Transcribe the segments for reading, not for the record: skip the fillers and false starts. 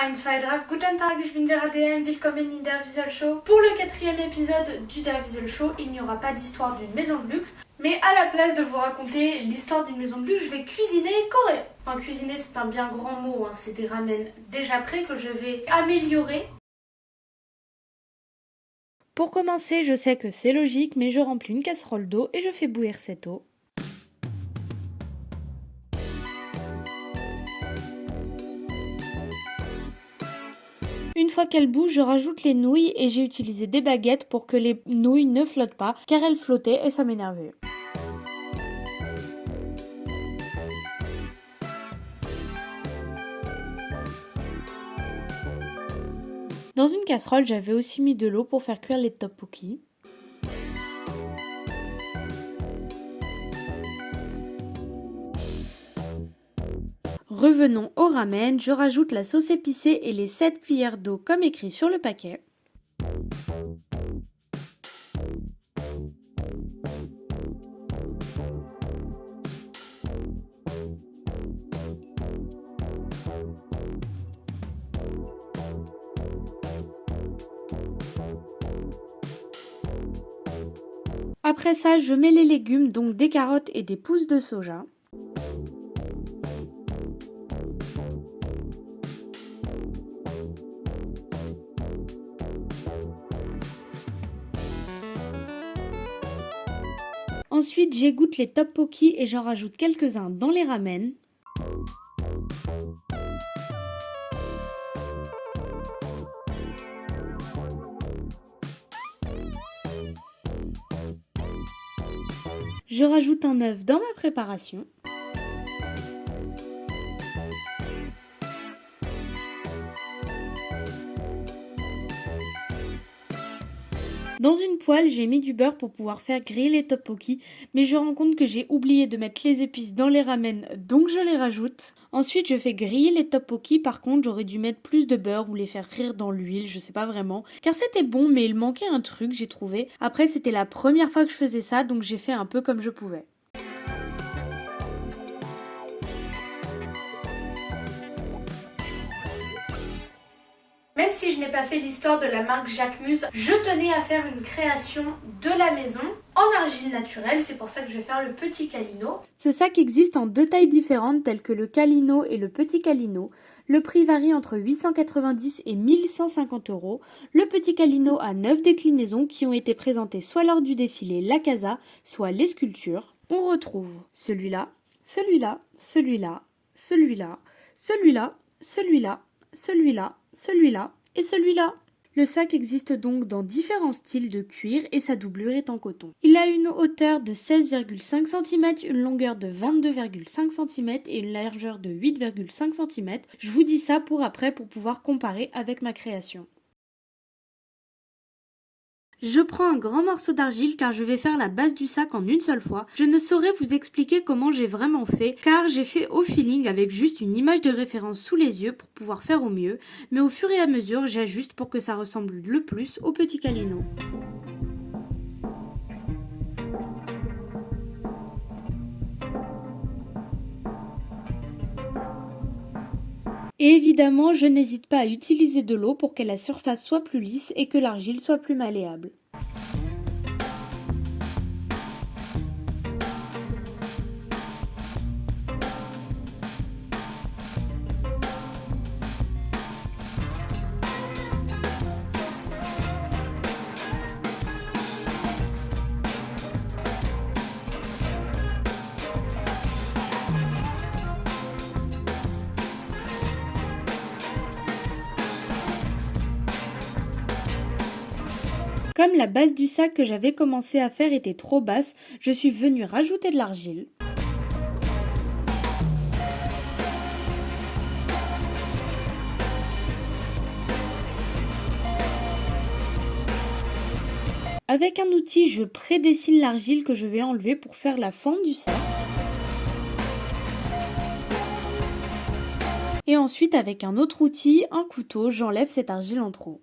1, 2, 3, guten Tag, ich bin Vera DM, willkommen in der Visual Show. Pour le 4e épisode du Der Visual Show, il n'y aura pas d'histoire d'une maison de luxe, mais à la place de vous raconter l'histoire d'une maison de luxe, je vais cuisiner coréen. Enfin, cuisiner c'est un bien grand mot, hein. C'est des ramen déjà prêts que je vais améliorer. Pour commencer, je sais que c'est logique, mais je remplis une casserole d'eau et je fais bouillir cette eau. Une fois qu'elle bouge, je rajoute les nouilles et j'ai utilisé des baguettes pour que les nouilles ne flottent pas, car elles flottaient et ça m'énervait. Dans une casserole, j'avais aussi mis de l'eau pour faire cuire les tteokbokki. Revenons au ramen, je rajoute la sauce épicée et les 7 cuillères d'eau comme écrit sur le paquet. Après ça, je mets les légumes, donc des carottes et des pousses de soja. Ensuite, j'égoutte les tteokbokki et j'en rajoute quelques-uns dans les ramen. Je rajoute un œuf dans ma préparation. Dans une poêle, j'ai mis du beurre pour pouvoir faire griller les tteokbokki, mais je rends compte que j'ai oublié de mettre les épices dans les ramen, donc je les rajoute. Ensuite, je fais griller les tteokbokki, par contre, j'aurais dû mettre plus de beurre ou les faire frire dans l'huile, je sais pas vraiment. Car c'était bon, mais il manquait un truc, j'ai trouvé. Après, c'était la première fois que je faisais ça, donc j'ai fait un peu comme je pouvais. Même si je n'ai pas fait l'histoire de la marque Jacquemus, je tenais à faire une création de la maison en argile naturelle, c'est pour ça que je vais faire le petit Calino. Ce sac existe en 2 tailles différentes telles que le Calino et le petit Calino. Le prix varie entre 890 et 1150 €. Le petit Calino a 9 déclinaisons qui ont été présentées soit lors du défilé La Casa, soit les sculptures. On retrouve celui-là, celui-là, celui-là, celui-là, celui-là, celui-là, celui-là, celui-là et celui-là. Le sac existe donc dans différents styles de cuir et sa doublure est en coton. Il a une hauteur de 16,5 cm, une longueur de 22,5 cm et une largeur de 8,5 cm. Je vous dis ça pour après pour pouvoir comparer avec ma création. Je prends un grand morceau d'argile car je vais faire la base du sac en une seule fois. Je ne saurais vous expliquer comment j'ai vraiment fait car j'ai fait au feeling avec juste une image de référence sous les yeux pour pouvoir faire au mieux. Mais au fur et à mesure, j'ajuste pour que ça ressemble le plus au petit Calino. Et évidemment, je n'hésite pas à utiliser de l'eau pour que la surface soit plus lisse et que l'argile soit plus malléable. Comme la base du sac que j'avais commencé à faire était trop basse, je suis venue rajouter de l'argile. Avec un outil, je prédessine l'argile que je vais enlever pour faire la forme du sac. Et ensuite, avec un autre outil, un couteau, j'enlève cette argile en trop.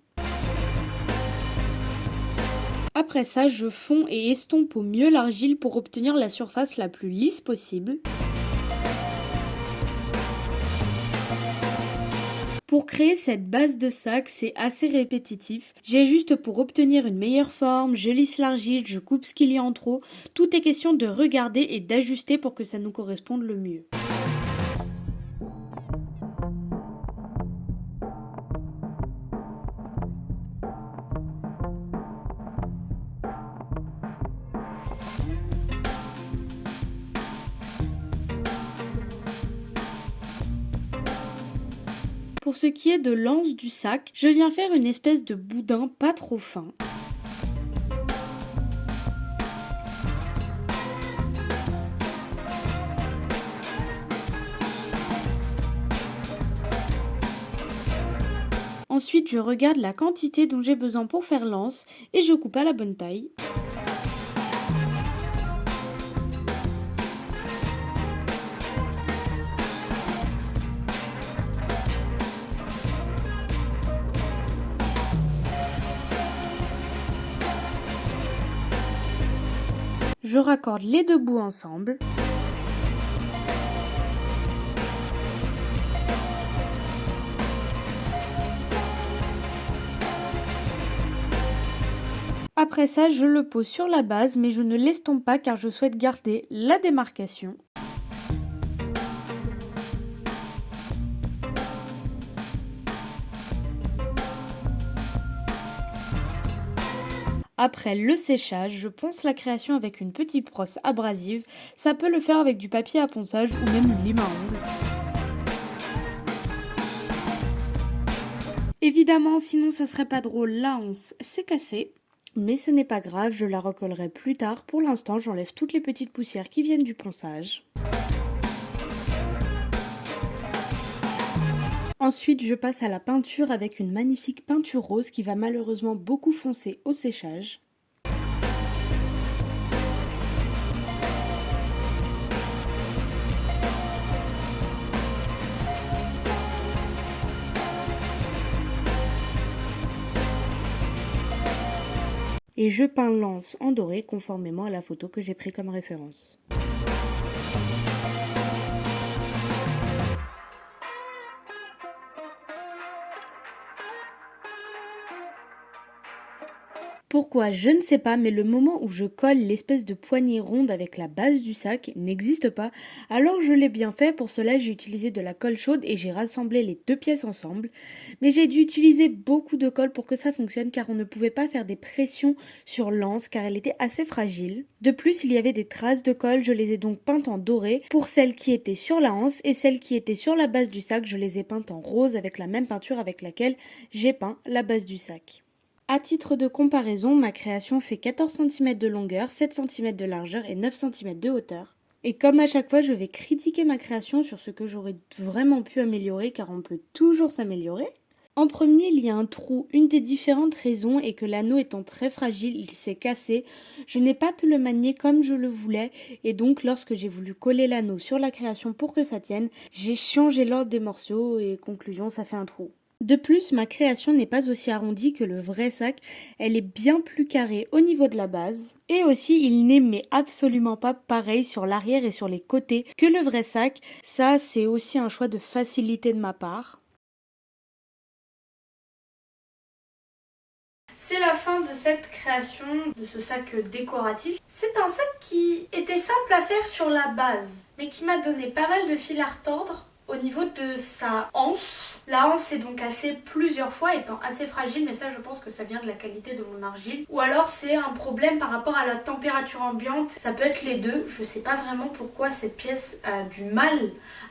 Après ça, je fonds et estompe au mieux l'argile pour obtenir la surface la plus lisse possible. Pour créer cette base de sac, c'est assez répétitif. J'ai juste pour obtenir une meilleure forme, je lisse l'argile, je coupe ce qu'il y a en trop. Tout est question de regarder et d'ajuster pour que ça nous corresponde le mieux. Pour ce qui est de l'anse du sac, je viens faire une espèce de boudin pas trop fin. Ensuite, je regarde la quantité dont j'ai besoin pour faire l'anse et je coupe à la bonne taille. Je raccorde les deux bouts ensemble. Après ça, je le pose sur la base, mais je ne l'estompe pas car je souhaite garder la démarcation. Après le séchage, je ponce la création avec une petite brosse abrasive. Ça peut le faire avec du papier à ponçage ou même une lime à ongles. Évidemment, sinon ça serait pas drôle, la once s'est cassée. Mais ce n'est pas grave, je la recollerai plus tard. Pour l'instant, j'enlève toutes les petites poussières qui viennent du ponçage. Ensuite, je passe à la peinture avec une magnifique peinture rose qui va malheureusement beaucoup foncer au séchage. Et je peins l'anse en doré conformément à la photo que j'ai prise comme référence. Pourquoi? Je ne sais pas, mais le moment où je colle l'espèce de poignée ronde avec la base du sac n'existe pas. Alors je l'ai bien fait, pour cela j'ai utilisé de la colle chaude et j'ai rassemblé les deux pièces ensemble. Mais j'ai dû utiliser beaucoup de colle pour que ça fonctionne car on ne pouvait pas faire des pressions sur l'anse car elle était assez fragile. De plus, il y avait des traces de colle, je les ai donc peintes en doré pour celles qui étaient sur la anse et celles qui étaient sur la base du sac, je les ai peintes en rose avec la même peinture avec laquelle j'ai peint la base du sac. À titre de comparaison, ma création fait 14 cm de longueur, 7 cm de largeur et 9 cm de hauteur. Et comme à chaque fois, je vais critiquer ma création sur ce que j'aurais vraiment pu améliorer car on peut toujours s'améliorer. En premier, il y a un trou. Une des différentes raisons est que l'anneau étant très fragile, il s'est cassé. Je n'ai pas pu le manier comme je le voulais et donc lorsque j'ai voulu coller l'anneau sur la création pour que ça tienne, j'ai changé l'ordre des morceaux et conclusion, ça fait un trou. De plus, ma création n'est pas aussi arrondie que le vrai sac, elle est bien plus carrée au niveau de la base. Et aussi, il n'est mais absolument pas pareil sur l'arrière et sur les côtés que le vrai sac. Ça, c'est aussi un choix de facilité de ma part. C'est la fin de cette création de ce sac décoratif. C'est un sac qui était simple à faire sur la base, mais qui m'a donné pas mal de fil à retordre au niveau de sa anse. La anse est donc cassée plusieurs fois, étant assez fragile, mais ça je pense que ça vient de la qualité de mon argile. Ou alors c'est un problème par rapport à la température ambiante, ça peut être les deux. Je sais pas vraiment pourquoi cette pièce a du mal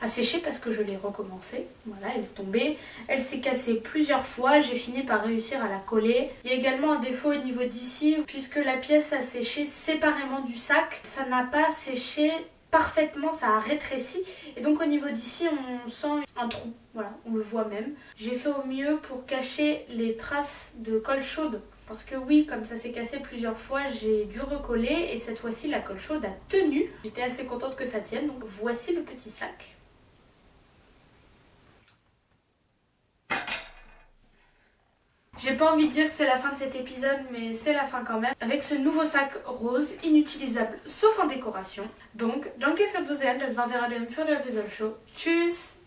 à sécher parce que je l'ai recommencée. Voilà, elle est tombée, elle s'est cassée plusieurs fois, j'ai fini par réussir à la coller. Il y a également un défaut au niveau d'ici, puisque la pièce a séché séparément du sac, ça n'a pas séché parfaitement, ça a rétréci et donc au niveau d'ici on sent un trou, voilà, on le voit même. J'ai fait au mieux pour cacher les traces de colle chaude parce que oui, comme ça s'est cassé plusieurs fois, j'ai dû recoller et cette fois-ci la colle chaude a tenu. J'étais assez contente que ça tienne, donc voici le petit sac. J'ai pas envie de dire que c'est la fin de cet épisode, mais c'est la fin quand même. Avec ce nouveau sac rose, inutilisable sauf en décoration. Donc, danke für Zusehen, das war Vera dem für der Visual Show. Tschüss!